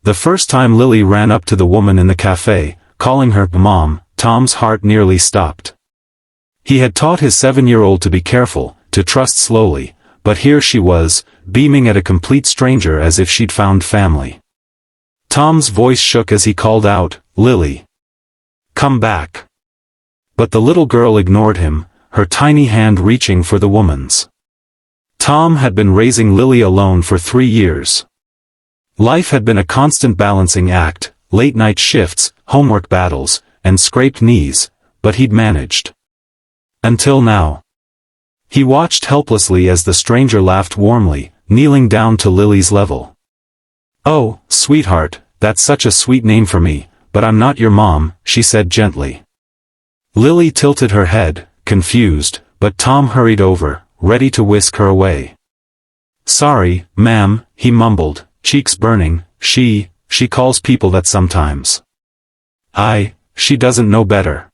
The first time Lily ran up to the woman in the café, calling her Mom, Tom's heart nearly stopped. He had taught his 7-year-old to be careful, to trust slowly, but here she was, beaming at a complete stranger as if she'd found family. Tom's voice shook as he called out, "Lily! Come back!" But the little girl ignored him, her tiny hand reaching for the woman's. Tom had been raising Lily alone for 3 years. Life had been a constant balancing act, late-night shifts, homework battles, and scraped knees, but he'd managed. Until now. He watched helplessly as the stranger laughed warmly, kneeling down to Lily's level. "Oh, sweetheart, that's such a sweet name for me, but I'm not your mom," she said gently. Lily tilted her head, confused, but Tom hurried over, ready to whisk her away. "Sorry, ma'am," he mumbled, cheeks burning, she calls people that sometimes. She doesn't know better."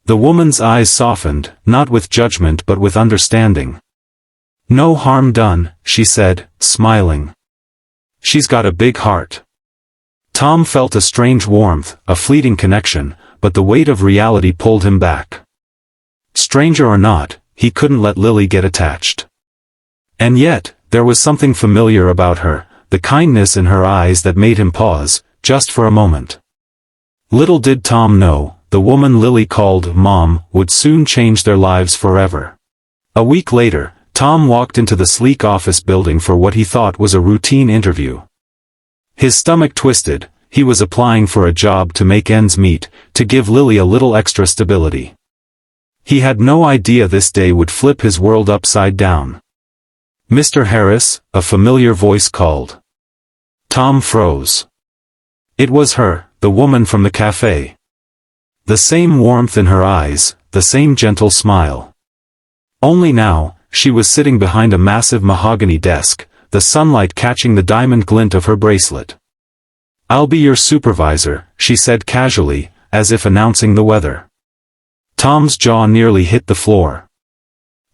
The woman's eyes softened, not with judgment but with understanding. "No harm done," she said, smiling. "She's got a big heart." Tom felt a strange warmth, a fleeting connection, but the weight of reality pulled him back. Stranger or not, he couldn't let Lily get attached. And yet, there was something familiar about her, the kindness in her eyes that made him pause, just for a moment. Little did Tom know, the woman Lily called Mom would soon change their lives forever. A week later, Tom walked into the sleek office building for what he thought was a routine interview. His stomach twisted, he was applying for a job to make ends meet, to give Lily a little extra stability. He had no idea this day would flip his world upside down. "Mr. Harris," a familiar voice called. Tom froze. It was her, the woman from the café. The same warmth in her eyes, the same gentle smile. Only now, she was sitting behind a massive mahogany desk, the sunlight catching the diamond glint of her bracelet. "I'll be your supervisor," she said casually, as if announcing the weather. Tom's jaw nearly hit the floor.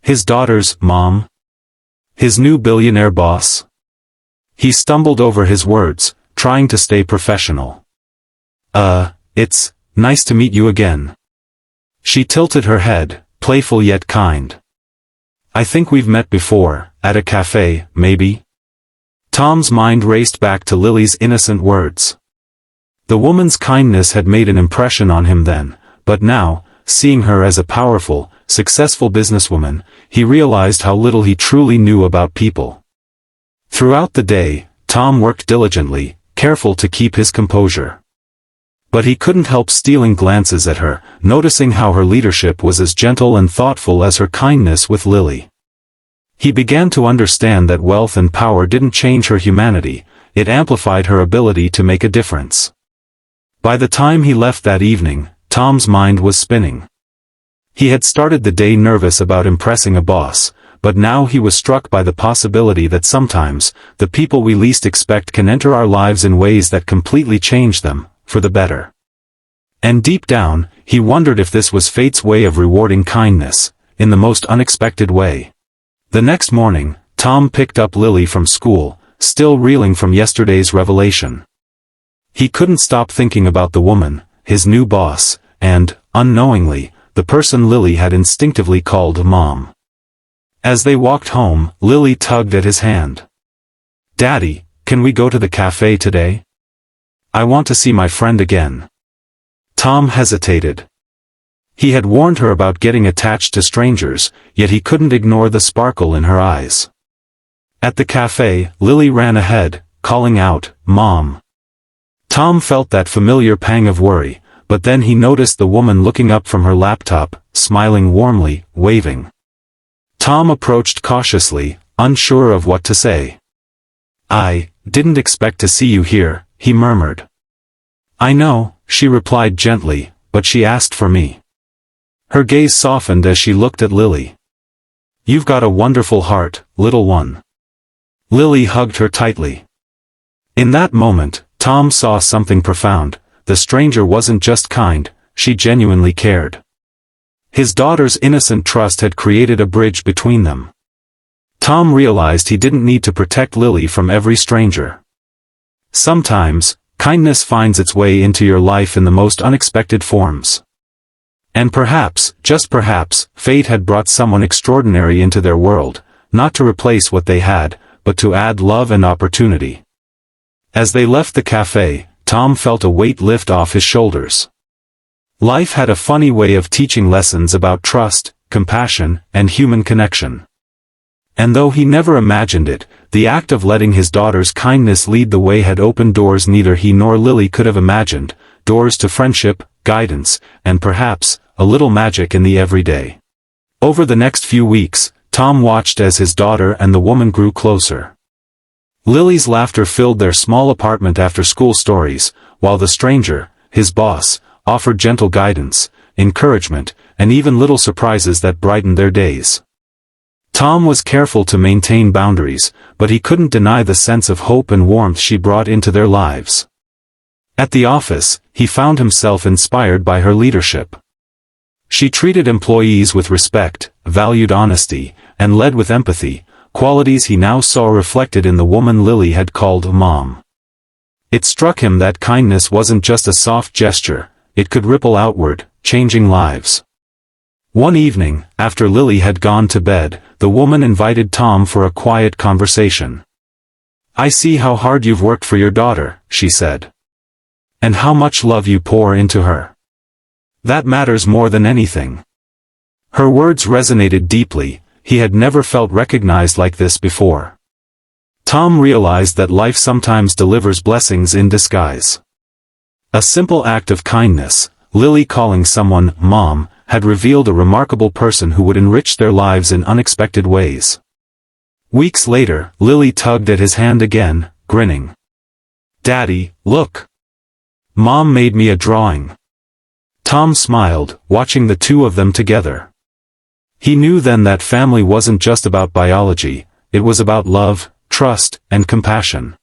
His daughter's mom? His new billionaire boss? He stumbled over his words, trying to stay professional. It's nice to meet you again." She tilted her head, playful yet kind. "I think we've met before, at a cafe, maybe?" Tom's mind raced back to Lily's innocent words. The woman's kindness had made an impression on him then, but now, seeing her as a powerful, successful businesswoman, he realized how little he truly knew about people. Throughout the day, Tom worked diligently, careful to keep his composure. But he couldn't help stealing glances at her, noticing how her leadership was as gentle and thoughtful as her kindness with Lily. He began to understand that wealth and power didn't change her humanity, it amplified her ability to make a difference. By the time he left that evening, Tom's mind was spinning. He had started the day nervous about impressing a boss, but now he was struck by the possibility that sometimes, the people we least expect can enter our lives in ways that completely change them, for the better. And deep down, he wondered if this was fate's way of rewarding kindness, in the most unexpected way. The next morning, Tom picked up Lily from school, still reeling from yesterday's revelation. He couldn't stop thinking about the woman, his new boss, and, unknowingly, the person Lily had instinctively called Mom. As they walked home, Lily tugged at his hand. "Daddy, can we go to the cafe today? I want to see my friend again." Tom hesitated. He had warned her about getting attached to strangers, yet he couldn't ignore the sparkle in her eyes. At the cafe, Lily ran ahead, calling out, "Mom." Tom felt that familiar pang of worry, but then he noticed the woman looking up from her laptop, smiling warmly, waving. Tom approached cautiously, unsure of what to say. "I didn't expect to see you here," he murmured. "I know," she replied gently, "but she asked for me." Her gaze softened as she looked at Lily. "You've got a wonderful heart, little one." Lily hugged her tightly. In that moment, Tom saw something profound. The stranger wasn't just kind, she genuinely cared. His daughter's innocent trust had created a bridge between them. Tom realized he didn't need to protect Lily from every stranger. Sometimes, kindness finds its way into your life in the most unexpected forms. And perhaps, just perhaps, fate had brought someone extraordinary into their world, not to replace what they had, but to add love and opportunity. As they left the cafe, Tom felt a weight lift off his shoulders. Life had a funny way of teaching lessons about trust, compassion, and human connection. And though he never imagined it, the act of letting his daughter's kindness lead the way had opened doors neither he nor Lily could have imagined, doors to friendship, guidance, and perhaps, a little magic in the everyday. Over the next few weeks, Tom watched as his daughter and the woman grew closer. Lily's laughter filled their small apartment after school stories, while the stranger, his boss, offered gentle guidance, encouragement, and even little surprises that brightened their days. Tom was careful to maintain boundaries, but he couldn't deny the sense of hope and warmth she brought into their lives. At the office, he found himself inspired by her leadership. She treated employees with respect, valued honesty, and led with empathy, qualities he now saw reflected in the woman Lily had called Mom. It struck him that kindness wasn't just a soft gesture, it could ripple outward, changing lives. One evening, after Lily had gone to bed, the woman invited Tom for a quiet conversation. "I see how hard you've worked for your daughter," she said. "And how much love you pour into her. That matters more than anything." Her words resonated deeply. He had never felt recognized like this before. Tom realized that life sometimes delivers blessings in disguise. A simple act of kindness, Lily calling someone Mom, had revealed a remarkable person who would enrich their lives in unexpected ways. Weeks later, Lily tugged at his hand again, grinning. "Daddy, look. Mom made me a drawing." Tom smiled, watching the two of them together. He knew then that family wasn't just about biology, it was about love, trust, and compassion.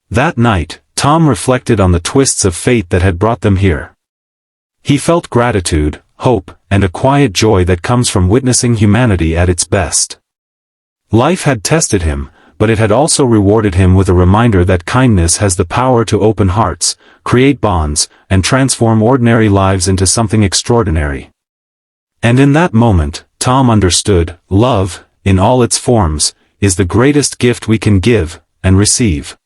That night, Tom reflected on the twists of fate that had brought them here. He felt gratitude, hope, and a quiet joy that comes from witnessing humanity at its best. Life had tested him, but it had also rewarded him with a reminder that kindness has the power to open hearts, create bonds, and transform ordinary lives into something extraordinary. And in that moment, Tom understood, love, in all its forms, is the greatest gift we can give and receive.